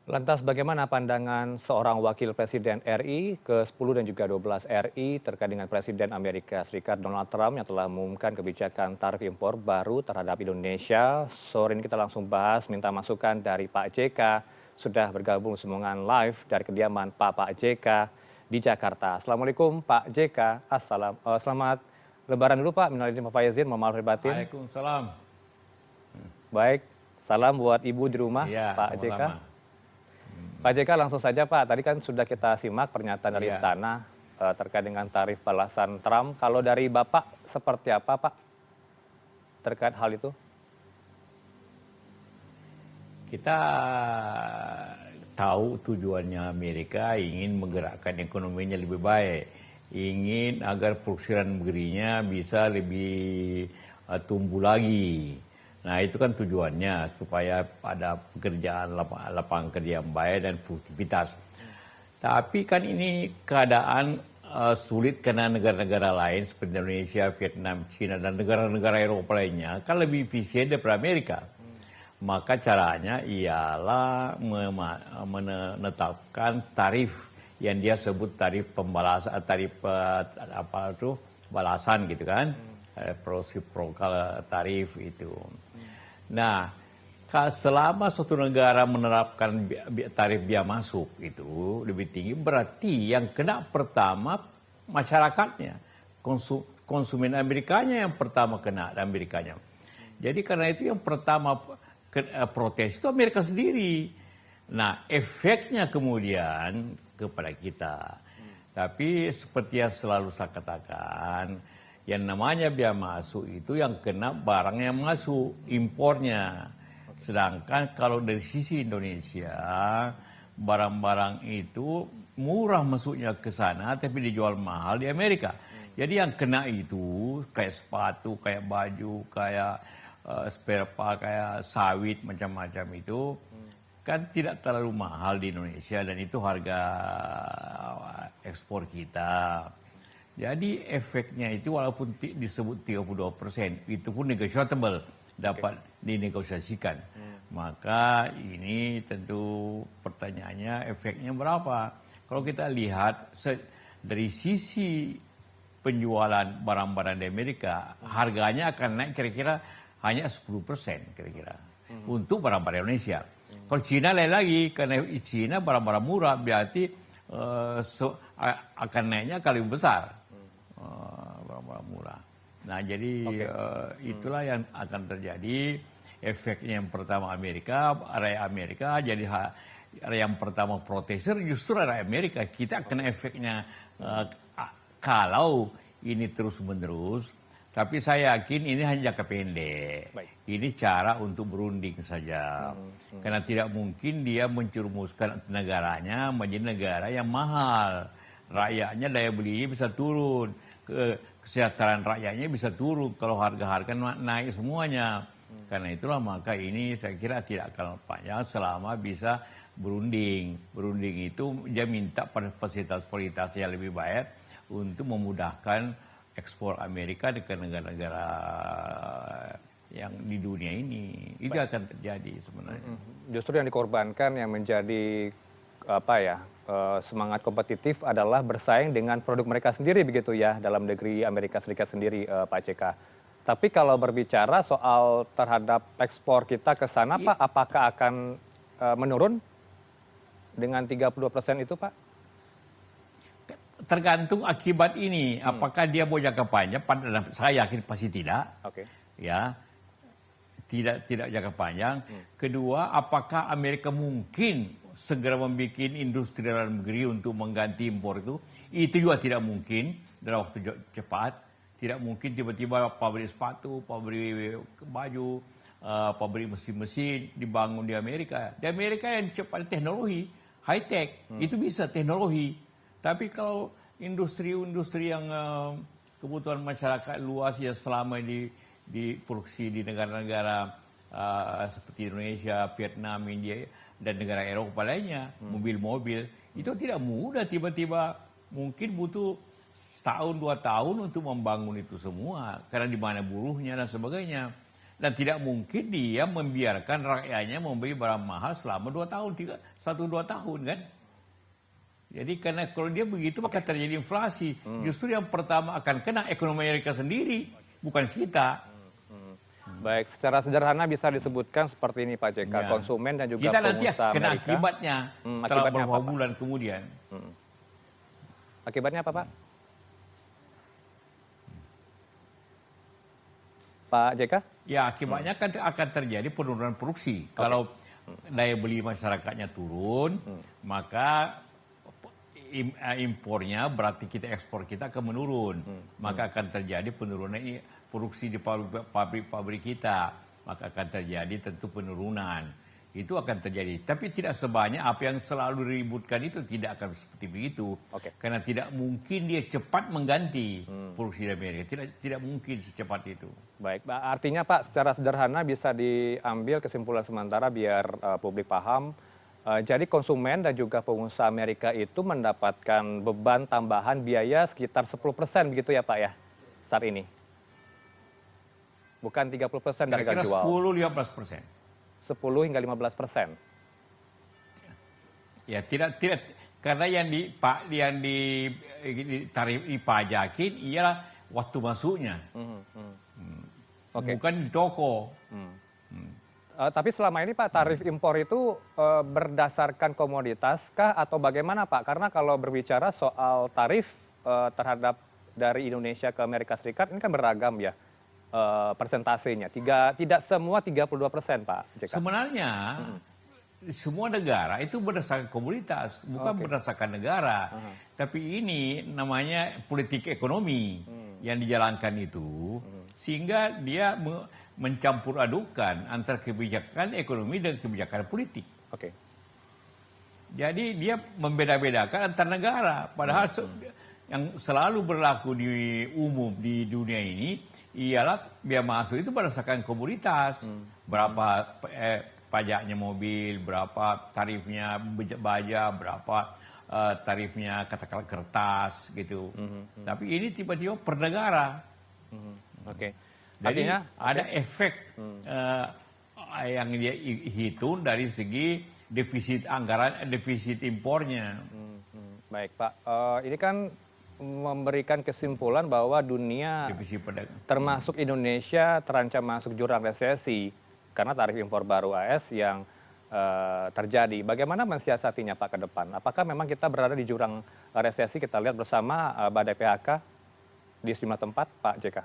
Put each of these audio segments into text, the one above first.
Lantas bagaimana pandangan seorang wakil presiden RI ke-10 dan juga 12 RI terkait dengan Presiden Amerika Serikat Donald Trump yang telah mengumumkan kebijakan tarif impor baru terhadap Indonesia? Sore ini kita langsung bahas, minta masukan dari Pak JK, sudah bergabung sambungan live dari kediaman Pak JK di Jakarta. Assalamualaikum Pak JK, selamat Lebaran dulu Pak, minal aidin wal faizin, mohon maaf lahir batin. Waalaikumsalam. Baik, salam buat Ibu di rumah Iya, Pak JK. sama-sama. Pak JK langsung saja Pak, tadi kan sudah kita simak pernyataan dari Iya. Istana terkait dengan tarif balasan Trump. Kalau dari Bapak seperti apa Pak terkait hal itu? Kita tahu tujuannya Amerika ingin menggerakkan ekonominya lebih baik. Ingin agar produksi dalam negerinya bisa lebih tumbuh lagi. Nah itu kan tujuannya supaya ada pekerjaan lapangan kerja yang baik dan produktivitas. Tapi kan ini keadaan sulit karena negara-negara lain seperti Indonesia, Vietnam, China dan negara-negara Eropa lainnya kan lebih efisien daripada Amerika. Maka caranya ialah menetapkan tarif yang dia sebut tarif pembalasan, balasan gitu kan, reciprocal tarif itu. Nah, selama suatu negara menerapkan tarif biaya masuk itu lebih tinggi, berarti yang kena pertama masyarakatnya, konsumen Amerikanya yang pertama kena Amerikanya. Jadi karena itu yang pertama protes itu Amerika sendiri. Nah, efeknya kemudian kepada kita. Tapi seperti yang selalu saya katakan, yang namanya biaya masuk itu yang kena barang yang masuk, impornya. Sedangkan kalau dari sisi Indonesia, barang-barang itu murah masuknya ke sana tapi dijual mahal di Amerika. Jadi yang kena itu kayak sepatu, kayak baju, kayak spare part, kayak sawit, macam-macam itu kan tidak terlalu mahal di Indonesia dan itu harga ekspor kita. Jadi efeknya itu walaupun disebut 32%, itu pun negotiable, dapat dinegosiasikan. Maka ini tentu pertanyaannya efeknya berapa? Kalau kita lihat dari sisi penjualan barang-barang di Amerika, harganya akan naik kira-kira hanya 10% kira-kira untuk barang-barang Indonesia. Kalau Cina lain lagi, karena Cina barang-barang murah berarti akan naiknya kali besar. Barang-barang murah. Nah jadi itulah yang akan terjadi. Efeknya yang pertama rakyat Amerika jadi yang pertama protester justru rakyat Amerika. Kita kena efeknya kalau ini terus menerus. Tapi saya yakin ini hanya jangka pendek. Baik. Ini cara untuk berunding saja. Karena tidak mungkin dia mencerumuskan negaranya menjadi negara yang mahal. Rakyatnya daya belinya bisa turun, kesejahteraan rakyatnya bisa turun kalau harga-harga naik semuanya. Karena itulah maka ini saya kira tidak akan panjang selama bisa berunding. Berunding itu dia minta pada fasilitas-fasilitas yang lebih baik untuk memudahkan ekspor Amerika ke negara-negara yang di dunia ini. Itu akan terjadi sebenarnya. Justru yang dikorbankan yang menjadi semangat kompetitif adalah bersaing dengan produk mereka sendiri begitu ya dalam negeri Amerika Serikat sendiri Pak JK. Tapi kalau berbicara soal terhadap ekspor kita ke sana Pak, apakah akan menurun dengan 32% itu Pak? Tergantung akibat ini, apakah dia mau jangka panjang? Saya yakin pasti tidak. Ya, tidak jangka panjang. Kedua, apakah Amerika mungkin segera membuat industri dalam negeri untuk mengganti impor itu? Itu juga tidak mungkin dalam waktu cepat. Tidak mungkin tiba-tiba pabrik sepatu, pabrik baju, pabrik mesin-mesin dibangun di Amerika. Di Amerika yang cepat teknologi, high tech, itu bisa teknologi. Tapi kalau industri-industri yang kebutuhan masyarakat luas yang selama ini diproduksi di negara-negara seperti Indonesia, Vietnam, India, dan negara Eropa lainnya, mobil-mobil, itu tidak mudah tiba-tiba. Mungkin butuh setahun, 2 tahun untuk membangun itu semua. Karena di mana buruhnya dan sebagainya. Dan tidak mungkin dia membiarkan rakyatnya membeli barang mahal selama 2 tahun, 1-2 tahun kan. Jadi karena kalau dia begitu maka terjadi inflasi. Justru yang pertama akan kena ekonomi Amerika sendiri, bukan kita. Baik, secara sederhana bisa disebutkan seperti ini Pak JK, Ya. konsumen dan juga Kita nanti pengusaha kena Amerika. akibatnya setelah Akibatnya beberapa apa, Pak? bulan kemudian. Akibatnya apa, Pak? Pak JK? Ya akibatnya kan akan terjadi penurunan produksi. Kalau daya beli masyarakatnya turun, maka impornya berarti kita ekspor kita akan menurun. Maka akan terjadi penurunan produksi di pabrik-pabrik kita. Maka akan terjadi tentu penurunan. Itu akan terjadi. Tapi tidak sebanyak apa yang selalu diributkan itu, tidak akan seperti begitu. Karena tidak mungkin dia cepat mengganti produksi di Amerika. Tidak mungkin secepat itu. Baik, artinya Pak secara sederhana bisa diambil kesimpulan sementara biar publik paham. Jadi konsumen dan juga pengusaha Amerika itu mendapatkan beban tambahan biaya sekitar 10% begitu ya Pak ya saat ini? Bukan 30% dari harga Kira-kira jual. 10-15%. 10 hingga 15%. Ya tidak karena yang tarif dipajakin ialah waktu masuknya, bukan di toko. Tapi selama ini Pak tarif impor itu berdasarkan komoditas kah atau bagaimana Pak? Karena kalau berbicara soal tarif terhadap dari Indonesia ke Amerika Serikat ini kan beragam ya persentasenya. Tidak semua 32% Pak JK. Sebenarnya semua negara itu berdasarkan komoditas, bukan berdasarkan negara. Tapi ini namanya politik ekonomi yang dijalankan itu, sehingga dia mencampur adukan antara kebijakan ekonomi dan kebijakan politik. Jadi dia membeda-bedakan antar negara. Padahal yang selalu berlaku di umum di dunia ini ialah biaya masuk itu berdasarkan komoditas. Berapa pajaknya mobil, berapa tarifnya baja, berapa tarifnya katakanlah kertas gitu. Tapi ini tiba-tiba per negara. Jadi ada efek yang dia hitung dari segi defisit anggaran, defisit impornya. Baik Pak, ini kan memberikan kesimpulan bahwa dunia termasuk Indonesia terancam masuk jurang resesi karena tarif impor baru AS yang terjadi. Bagaimana mensiasatinya Pak ke depan? Apakah memang kita berada di jurang resesi? Kita lihat bersama badai PHK di sejumlah tempat, Pak JK.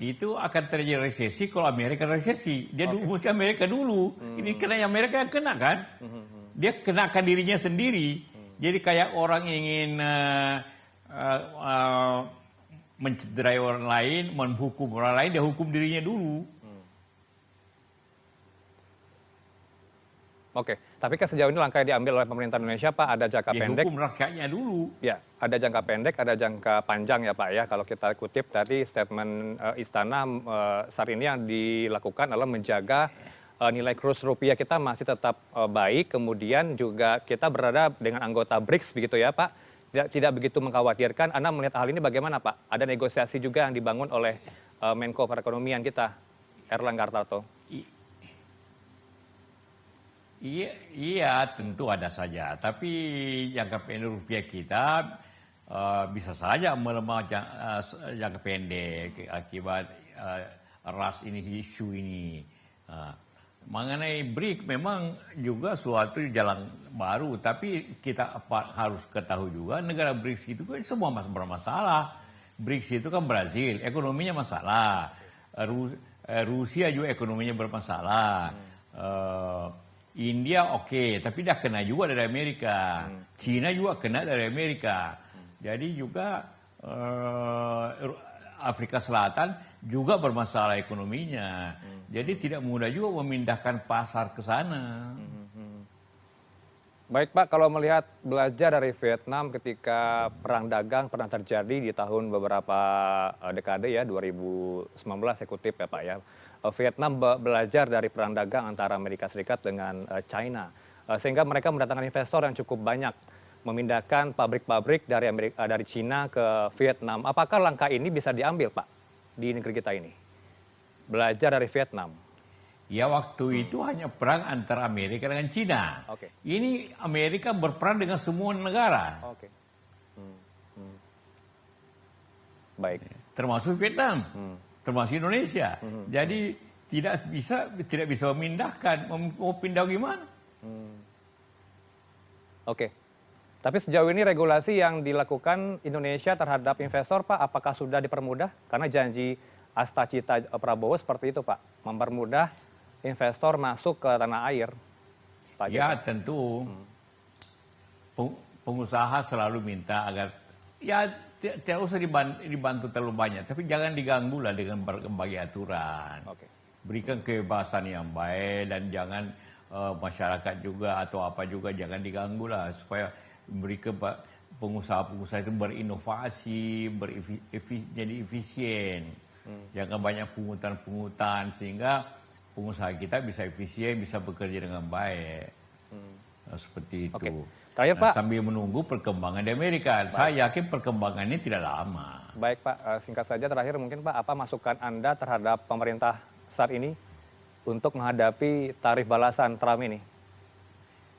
Itu akan terjadi resesi kalau Amerika resesi. Dia mesti Amerika dulu. Ini kena Amerika yang kena kan? Dia kenakan dirinya sendiri. Jadi kayak orang ingin mencederai orang lain, menghukum orang lain, dia hukum dirinya dulu. Tapi kan sejauh ini langkah yang diambil oleh pemerintah Indonesia, Pak, ada jangka pendek. Hukum rakyatnya dulu. Ya, ada jangka pendek, ada jangka panjang ya Pak ya. Kalau kita kutip tadi statement Istana saat ini yang dilakukan adalah menjaga nilai kurs rupiah kita masih tetap baik, kemudian juga kita berada dengan anggota BRICS begitu ya Pak. Tidak begitu mengkhawatirkan. Anda melihat hal ini bagaimana Pak? Ada negosiasi juga yang dibangun oleh Menko Perekonomian kita, Erlangga Hartarto. Iya, tentu ada saja. Tapi jangka pendek rupiah kita bisa saja melemah jangka pendek akibat ras ini, isu ini. Mengenai BRICS memang juga suatu jalan baru, tapi kita harus ketahui juga negara BRICS itu kan semua bermasalah. BRICS itu kan Brazil, ekonominya masalah. Rusia juga ekonominya bermasalah. India tapi dah kena juga dari Amerika. Cina juga kena dari Amerika. Jadi juga Afrika Selatan juga bermasalah ekonominya. Jadi tidak mudah juga memindahkan pasar ke sana. Baik Pak, kalau melihat belajar dari Vietnam ketika perang dagang pernah terjadi di tahun beberapa dekade ya, 2019 saya kutip ya Pak ya. Vietnam belajar dari perang dagang antara Amerika Serikat dengan China. Sehingga mereka mendatangkan investor yang cukup banyak. Memindahkan pabrik-pabrik dari China ke Vietnam. Apakah langkah ini bisa diambil Pak di negeri kita ini? Belajar dari Vietnam. Ya waktu itu hanya perang antara Amerika dengan Cina. Oke. Ini Amerika berperang dengan semua negara, Oke. Baik. termasuk Vietnam, termasuk Indonesia. Jadi tidak bisa memindahkan. Mau pindah gimana? Oke. Tapi sejauh ini regulasi yang dilakukan Indonesia terhadap investor, Pak, apakah sudah dipermudah? Karena janji Astacita Prabowo seperti itu, Pak, mempermudah investor masuk ke tanah air. Pak Ya JK. tentu pengusaha selalu minta agar ya tidak usah dibantu terlalu banyak, tapi jangan diganggu lah dengan berbagai aturan. Oke. Berikan kebebasan yang baik dan jangan masyarakat juga atau apa juga jangan diganggu lah supaya mereka pengusaha-pengusaha itu berinovasi, jadi efisien. Jangan banyak pungutan-pungutan sehingga pengusaha kita bisa efisien, bisa bekerja dengan baik. Seperti itu. Oke. Terakhir, Pak. Sambil menunggu perkembangan di Amerika. Saya yakin perkembangannya tidak lama. Baik, Pak. Singkat saja terakhir mungkin, Pak, apa masukan Anda terhadap pemerintah saat ini untuk menghadapi tarif balasan Trump ini?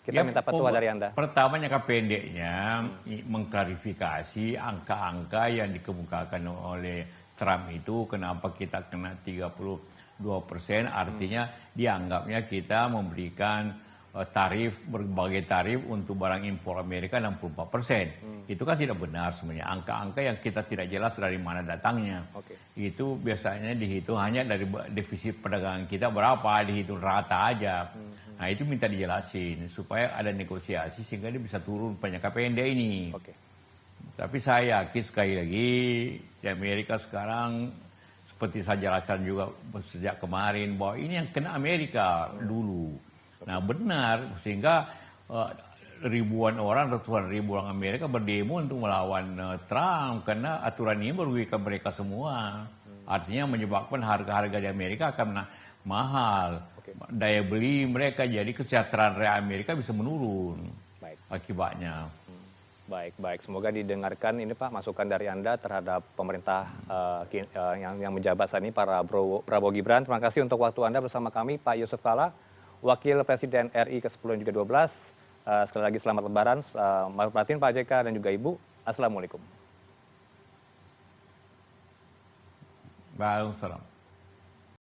Kita minta petua dari Anda. Pertama, jangka pendeknya mengklarifikasi angka-angka yang dikemukakan oleh Trump itu, kenapa kita kena 32%, artinya dianggapnya kita memberikan berbagai tarif untuk barang impor Amerika 64%. Itu kan tidak benar sebenarnya. Angka-angka yang kita tidak jelas dari mana datangnya. Oke. Itu biasanya dihitung hanya dari defisit perdagangan kita berapa, dihitung rata aja. Nah itu minta dijelasin supaya ada negosiasi sehingga dia bisa turun jangka pendek ini. Oke. Tapi saya yakin sekali lagi di Amerika sekarang seperti saya jelaskan juga sejak kemarin bahwa ini yang kena Amerika dulu. Nah benar, sehingga ribuan orang, ratusan ribu orang Amerika berdemo untuk melawan Trump karena aturan ini merugikan mereka semua. Artinya menyebabkan harga-harga di Amerika akan mahal. Daya beli mereka, jadi kesejahteraan rakyat Amerika bisa menurun. Baik. Akibatnya. Baik. Semoga didengarkan ini, Pak, masukan dari Anda terhadap pemerintah yang menjabat saat ini, para Prabowo Gibran. Terima kasih untuk waktu Anda bersama kami, Pak Yusuf Kalla, Wakil Presiden RI ke-10 dan juga 12. Sekali lagi selamat Lebaran. Maaf batin Pak JK dan juga Ibu. Assalamualaikum. Waalaikumsalam.